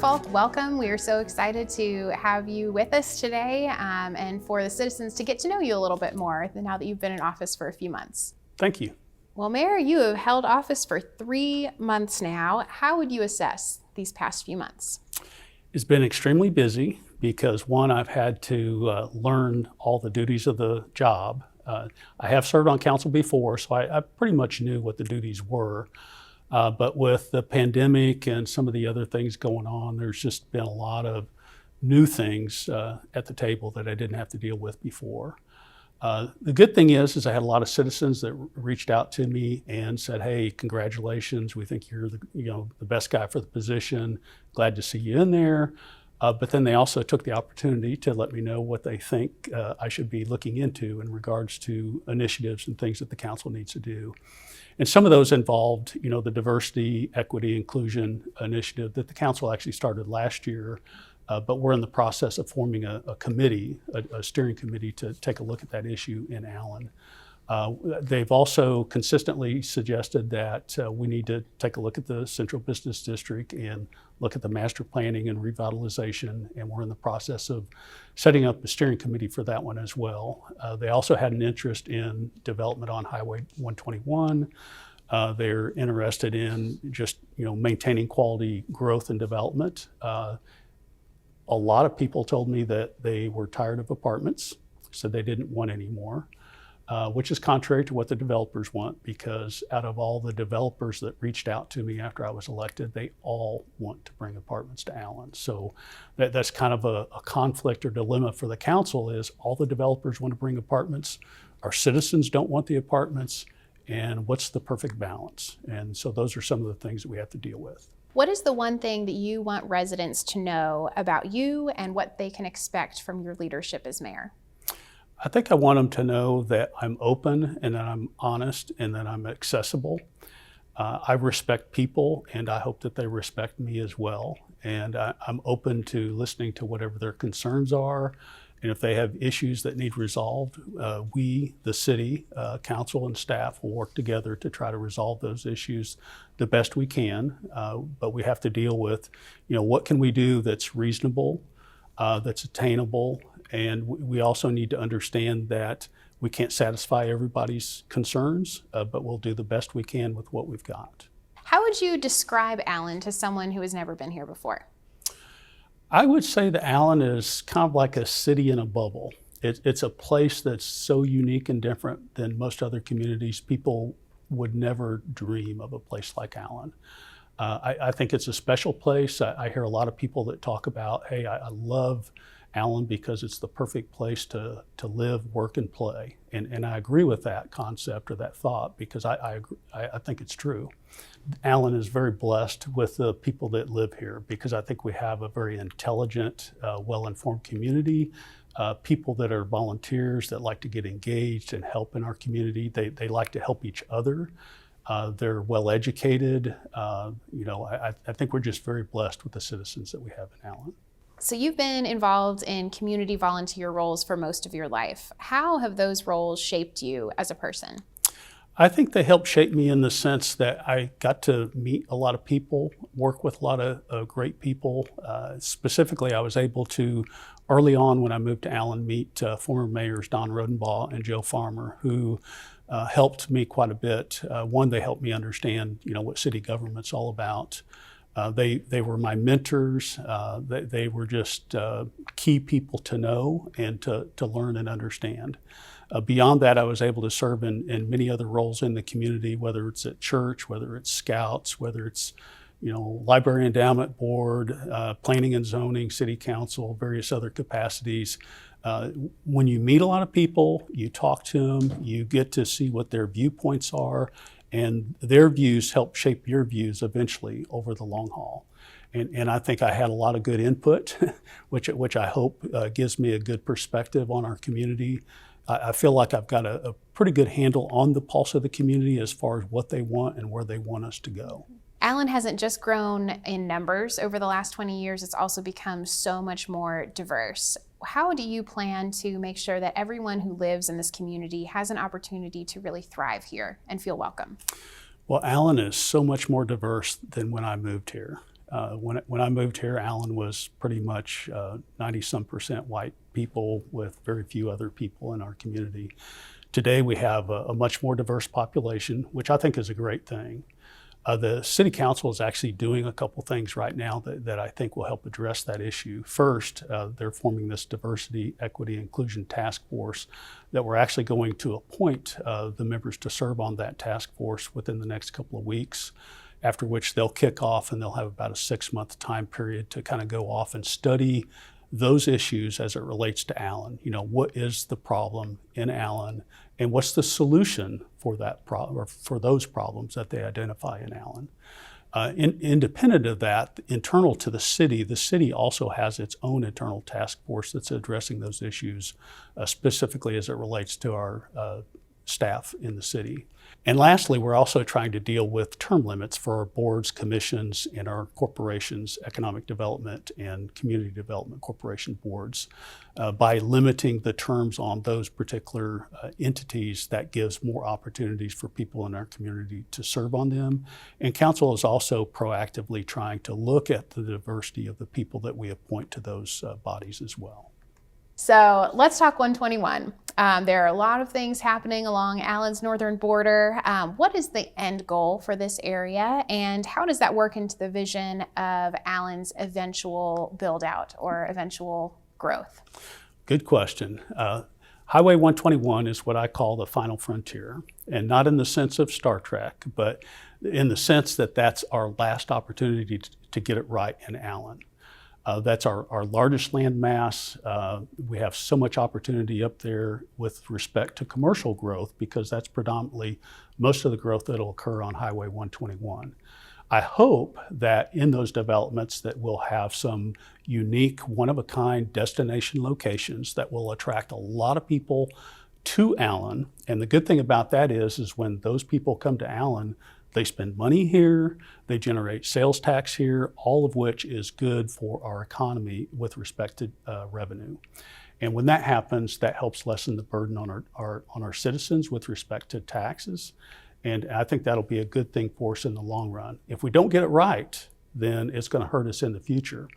Falk, welcome. We are so excited to have you with us today and for the citizens to get to know you a little bit more now that you've been in office for a few months. Thank you. Well, Mayor, you have held office for 3 months now. How would you assess these past few months? It's been extremely busy because, one, I've had to learn all the duties of the job. I have served on council before, so I pretty much knew what the duties were. But with the pandemic and some of the other things going on, there's just been a lot of new things at the table that I didn't have to deal with before. The good thing is I had a lot of citizens that reached out to me and said, "Hey, congratulations! We think you're the best guy for the position. Glad to see you in there." But then they also took the opportunity to let me know what they think I should be looking into in regards to initiatives and things that the council needs to do. And some of those involved, the diversity, equity, inclusion initiative that the council actually started last year. But we're in the process of forming a committee, a steering committee, to take a look at that issue in Allen. They've also consistently suggested that we need to take a look at the Central Business District and look at the master planning and revitalization, and we're in the process of setting up a steering committee for that one as well. They also had an interest in development on Highway 121. They're interested in just maintaining quality growth and development. A lot of people told me that they were tired of apartments, so they didn't want any more. Which is contrary to what the developers want, because out of all the developers that reached out to me after I was elected, they all want to bring apartments to Allen. So that's kind of a conflict or dilemma for the council, is all the developers want to bring apartments, our citizens don't want the apartments, and what's the perfect balance? And so those are some of the things that we have to deal with. What is the one thing that you want residents to know about you and what they can expect from your leadership as mayor? I think I want them to know that I'm open and that I'm honest and that I'm accessible. I respect people, and I hope that they respect me as well. And I'm open to listening to whatever their concerns are. And if they have issues that need resolved, we, the city, council and staff, will work together to try to resolve those issues the best we can. But we have to deal with, what can we do that's reasonable, that's attainable. And we also need to understand that we can't satisfy everybody's concerns, but we'll do the best we can with what we've got. How would you describe Allen to someone who has never been here before? I would say that Allen is kind of like a city in a bubble. It's a place that's so unique and different than most other communities. People would never dream of a place like Allen. I think it's a special place. I hear a lot of people that talk about, hey, I love Allen because it's the perfect place to live, work, and play. And I agree with that concept or that thought, because I think it's true. Allen is very blessed with the people that live here, because I think we have a very intelligent, well-informed community, people that are volunteers that like to get engaged and help in our community. They like to help each other. They're well-educated. I think we're just very blessed with the citizens that we have in Allen. So you've been involved in community volunteer roles for most of your life. How have those roles shaped you as a person? I think they helped shape me in the sense that I got to meet a lot of people, work with a lot of great people. Specifically, I was able to, early on when I moved to Allen, meet former mayors Don Rodenbaugh and Joe Farmer, who helped me quite a bit. One, they helped me understand, what city government's all about. They were my mentors. They were just key people to know and to learn and understand. Beyond that, I was able to serve in many other roles in the community, whether it's at church, whether it's scouts, whether it's library endowment board, planning and zoning, city council, various other capacities. When you meet a lot of people, you talk to them, you get to see what their viewpoints are, and their views help shape your views eventually over the long haul. And I think I had a lot of good input, which I hope gives me a good perspective on our community. I feel like I've got a pretty good handle on the pulse of the community as far as what they want and where they want us to go. Allen hasn't just grown in numbers over the last 20 years, it's also become so much more diverse. How do you plan to make sure that everyone who lives in this community has an opportunity to really thrive here and feel welcome? Well, Allen is so much more diverse than when I moved here. When I moved here, Allen was pretty much 90-some% white people with very few other people in our community. Today we have a much more diverse population, which I think is a great thing. The City Council is actually doing a couple things right now that I think will help address that issue. First, they're forming this Diversity, Equity, Inclusion Task Force that we're actually going to appoint the members to serve on that task force within the next couple of weeks, after which they'll kick off and they'll have about a 6-month time period to kind of go off and study those issues as it relates to Allen. You know, what is the problem in Allen, and what's the solution for that or for those problems that they identify in Allen? Independent of that, internal to the city also has its own internal task force that's addressing those issues, specifically as it relates to our staff in the city. And lastly, we're also trying to deal with term limits for our boards, commissions, and our corporations, economic development and community development corporation boards. By limiting the terms on those particular entities, that gives more opportunities for people in our community to serve on them. And council is also proactively trying to look at the diversity of the people that we appoint to those bodies as well. So let's talk 121. There are a lot of things happening along Allen's northern border. What is the end goal for this area, and how does that work into the vision of Allen's eventual build out or eventual growth? Good question. Highway 121 is what I call the final frontier, and not in the sense of Star Trek, but in the sense that that's our last opportunity to get it right in Allen. That's our largest land mass. We have so much opportunity up there with respect to commercial growth, because that's predominantly most of the growth that'll occur on Highway 121. I hope that in those developments that we'll have some unique, one-of-a-kind destination locations that will attract a lot of people to Allen. And the good thing about that is when those people come to Allen, they spend money here, they generate sales tax here, all of which is good for our economy with respect to revenue. And when that happens, that helps lessen the burden on our citizens with respect to taxes. And I think that'll be a good thing for us in the long run. If we don't get it right, then it's going to hurt us in the future.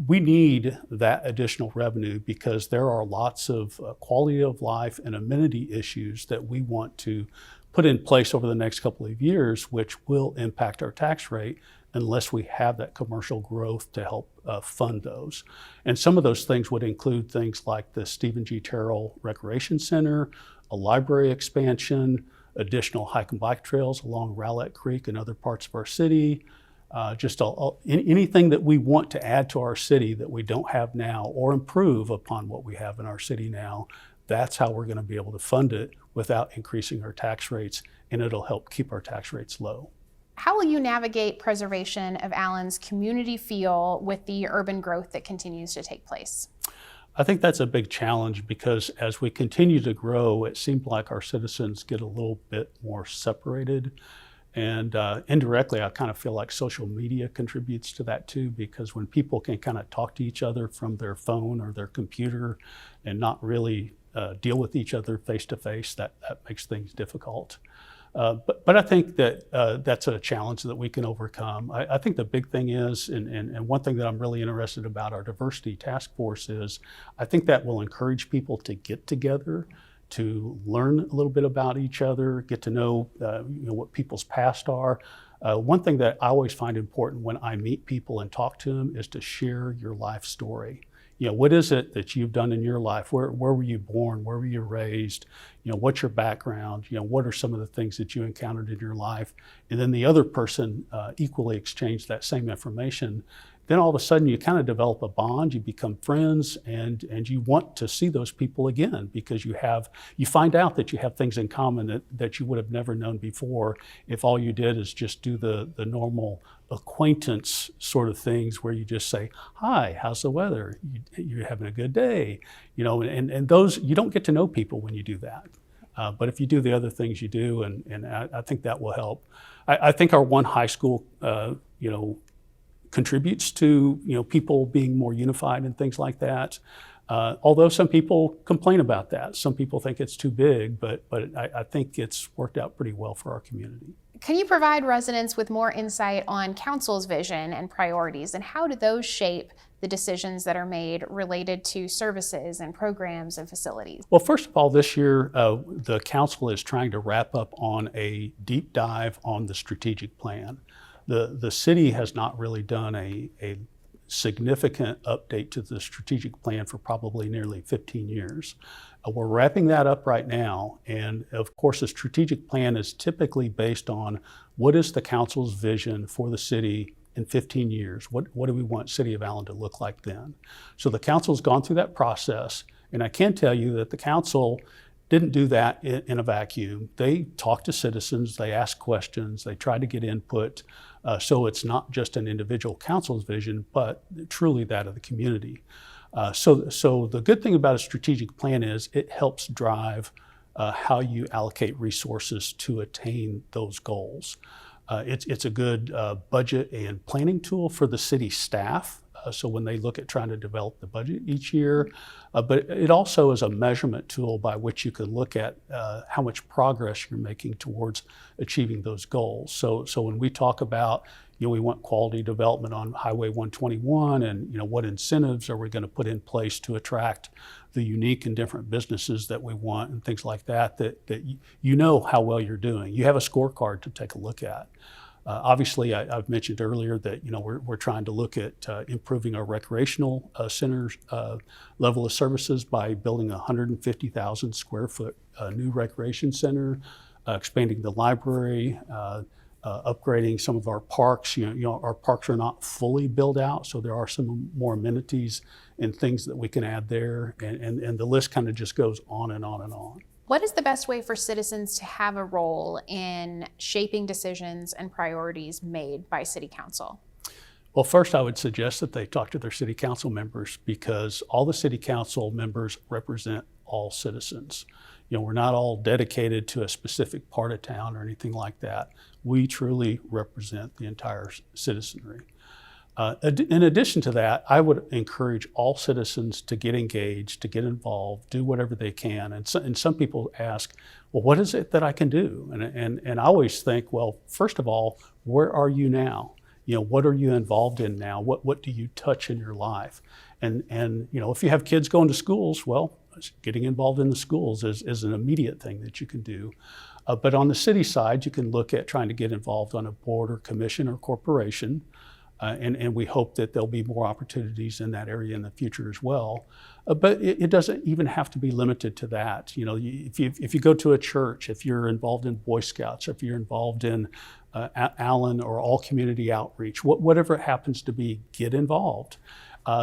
We need that additional revenue because there are lots of quality of life and amenity issues that we want to put in place over the next couple of years, which will impact our tax rate unless we have that commercial growth to help fund those. And some of those things would include things like the Stephen G. Terrell Recreation Center, a library expansion, additional hike and bike trails along Rowlett Creek and other parts of our city, anything that we want to add to our city that we don't have now or improve upon what we have in our city now. That's how we're going to be able to fund it without increasing our tax rates, and it'll help keep our tax rates low. How will you navigate preservation of Allen's community feel with the urban growth that continues to take place? I think that's a big challenge because as we continue to grow, it seems like our citizens get a little bit more separated. And indirectly, I kind of feel like social media contributes to that too, because when people can kind of talk to each other from their phone or their computer and not really deal with each other face to face, that makes things difficult. But I think that that's a challenge that we can overcome. I think the big thing is, and one thing that I'm really interested about our diversity task force is, I think that will encourage people to get together, to learn a little bit about each other, get to know, what people's past are. One thing that I always find important when I meet people and talk to them is to share your life story. What is it that you've done in your life? Where were you born? Where were you raised? What's your background? What are some of the things that you encountered in your life? And then the other person equally exchange that same information. Then all of a sudden you kind of develop a bond, you become friends, and you want to see those people again because you find out that you have things in common that you would have never known before if all you did is just do the normal acquaintance sort of things where you just say, hi, how's the weather? You're having a good day. And those, you don't get to know people when you do that. But if you do the other things you do, and I think that will help. I think our one high school, contributes to people being more unified and things like that. Although some people complain about that. Some people think it's too big, but I think it's worked out pretty well for our community. Can you provide residents with more insight on council's vision and priorities, and how do those shape the decisions that are made related to services and programs and facilities? Well, first of all, this year, the council is trying to wrap up on a deep dive on the strategic plan. The city has not really done a significant update to the strategic plan for probably nearly 15 years. We're wrapping that up right now, and of course the strategic plan is typically based on what is the council's vision for the city in 15 years. What do we want City of Allen to look like then? So the council's gone through that process, and I can tell you that the council didn't do that in a vacuum. They talked to citizens, they asked questions, they tried to get input, so it's not just an individual council's vision, but truly that of the community. So the good thing about a strategic plan is it helps drive how you allocate resources to attain those goals. It's a good budget and planning tool for the city staff. So when they look at trying to develop the budget each year, but it also is a measurement tool by which you can look at how much progress you're making towards achieving those goals. So when we talk about, we want quality development on Highway 121, and what incentives are we going to put in place to attract the unique and different businesses that we want and things like that you know how well you're doing. You have a scorecard to take a look at. Obviously, I've mentioned earlier that we're trying to look at improving our recreational centers level of services by building a 150,000 square foot new recreation center, expanding the library, upgrading some of our parks. Our parks are not fully built out, so there are some more amenities and things that we can add there, and the list kind of just goes on and on and on. What is the best way for citizens to have a role in shaping decisions and priorities made by City Council? Well, first I would suggest that they talk to their City Council members, because all the City Council members represent all citizens. We're not all dedicated to a specific part of town or anything like that. We truly represent the entire citizenry. In addition to that, I would encourage all citizens to get engaged, to get involved, do whatever they can. And some people ask, well, what is it that I can do? And I always think, well, first of all, where are you now? What are you involved in now? What do you touch in your life? And if you have kids going to schools, well, getting involved in the schools is an immediate thing that you can do. But on the city side, you can look at trying to get involved on a board or commission or corporation. And we hope that there'll be more opportunities in that area in the future as well. But it doesn't even have to be limited to that. If you go to a church, if you're involved in Boy Scouts, if you're involved in Allen or all community outreach, whatever it happens to be, get involved.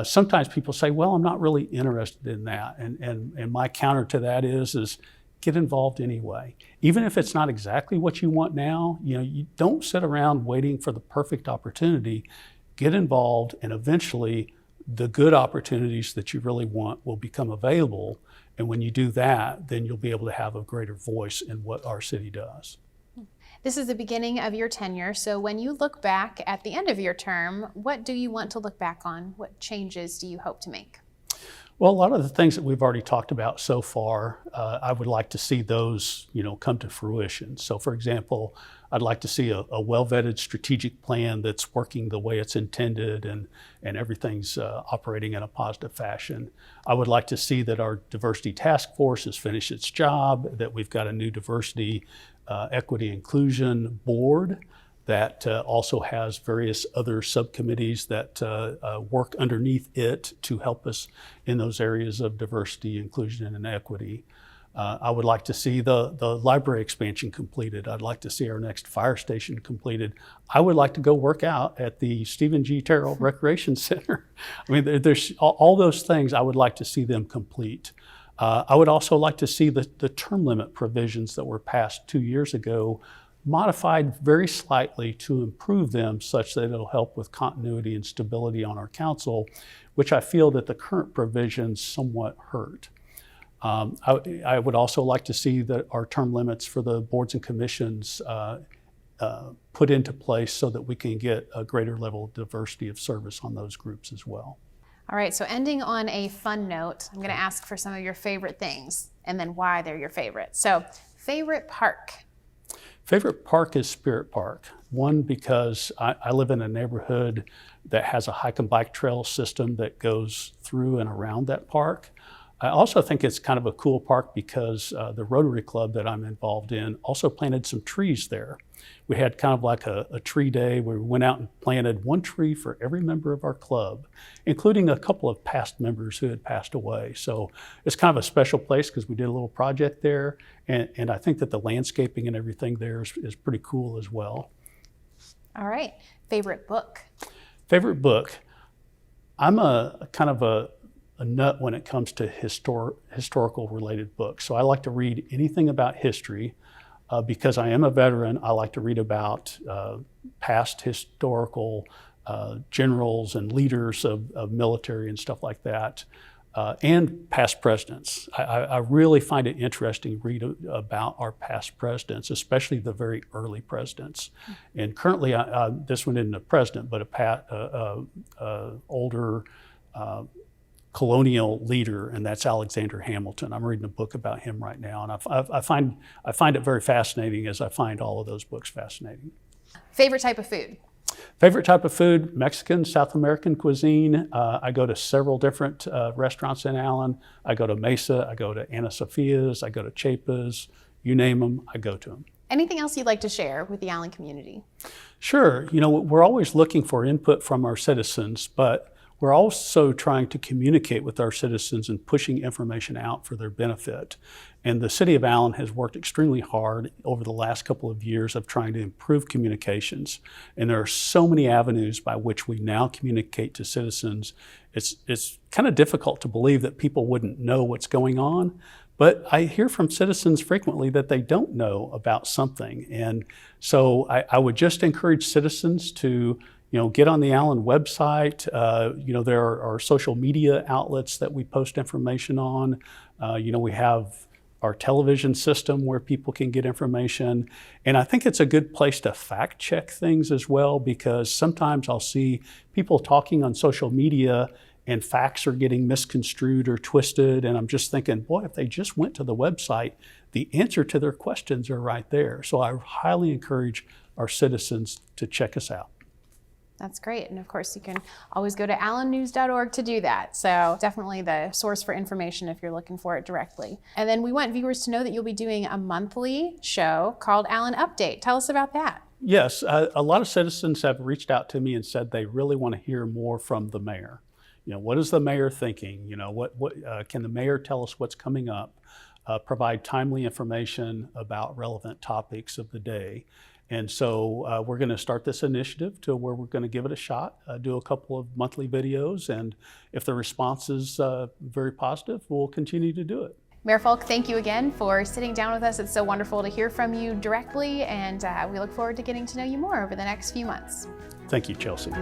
Sometimes people say, well, I'm not really interested in that. And my counter to that is get involved anyway. Even if it's not exactly what you want now, you don't sit around waiting for the perfect opportunity. Get involved, and eventually the good opportunities that you really want will become available. And when you do that, then you'll be able to have a greater voice in what our city does. This is the beginning of your tenure, so when you look back at the end of your term, what do you want to look back on? What changes do you hope to make? Well, a lot of the things that we've already talked about so far, I would like to see those, come to fruition. So, for example, I'd like to see a well-vetted strategic plan that's working the way it's intended and everything's operating in a positive fashion. I would like to see that our diversity task force has finished its job, that we've got a new diversity, equity, inclusion board that also has various other subcommittees that work underneath it to help us in those areas of diversity, inclusion, and equity. I would like to see the library expansion completed. I'd like to see our next fire station completed. I would like to go work out at the Stephen G. Terrell Recreation Center. I mean, there's all those things I would like to see them complete. I would also like to see the term limit provisions that were passed 2 years ago modified very slightly to improve them such that it'll help with continuity and stability on our council, which I feel that the current provisions somewhat hurt. I would also like to see that our term limits for the boards and commissions put into place so that we can get a greater level of diversity of service on those groups as well. All right, so ending on a fun note, I'm going to ask for some of your favorite things and then why they're your favorite. So, favorite park? Favorite park is Spirit Park. One, because I live in a neighborhood that has a hike and bike trail system that goes through and around that park. I also think it's kind of a cool park because the Rotary Club that I'm involved in also planted some trees there. We had kind of like a tree day where we went out and planted one tree for every member of our club, including a couple of past members who had passed away. So it's kind of a special place because we did a little project there, and I think that the landscaping and everything there is pretty cool as well. All right. Favorite book? Favorite book? I'm a kind of a nut when it comes to historical related books. So I like to read anything about history. Because I am a veteran, I like to read about past historical generals and leaders of military and stuff like that, and past presidents. I really find it interesting to read about our past presidents, especially the very early presidents. And currently, this one isn't a president, but a older colonial leader, and that's Alexander Hamilton. I'm reading a book about him right now, and I find it very fascinating, as I find all of those books fascinating. Favorite type of food? Favorite type of food, Mexican, South American cuisine. I go to several different restaurants in Allen. I go to Mesa, I go to Ana Sophia's, I go to Chapa's, you name them, I go to them. Anything else you'd like to share with the Allen community? Sure, we're always looking for input from our citizens, but we're also trying to communicate with our citizens and pushing information out for their benefit. And the City of Allen has worked extremely hard over the last couple of years of trying to improve communications. And there are so many avenues by which we now communicate to citizens. It's kind of difficult to believe that people wouldn't know what's going on. But I hear from citizens frequently that they don't know about something. And so I would just encourage citizens to get on the Allen website. There are social media outlets that we post information on. We have our television system where people can get information. And I think it's a good place to fact check things as well, because sometimes I'll see people talking on social media and facts are getting misconstrued or twisted. And I'm just thinking, boy, if they just went to the website, the answer to their questions are right there. So I highly encourage our citizens to check us out. That's great. And of course, you can always go to allennews.org to do that. So definitely the source for information if you're looking for it directly. And then we want viewers to know that you'll be doing a monthly show called Allen Update. Tell us about that. Yes, a lot of citizens have reached out to me and said they really want to hear more from the mayor. What is the mayor thinking? What can the mayor tell us what's coming up? Provide timely information about relevant topics of the day. And so we're going to start this initiative to where we're going to give it a shot, do a couple of monthly videos, and if the response is very positive, we'll continue to do it. Mayor Fulk, thank you again for sitting down with us. It's so wonderful to hear from you directly, and we look forward to getting to know you more over the next few months. Thank you, Chelsea.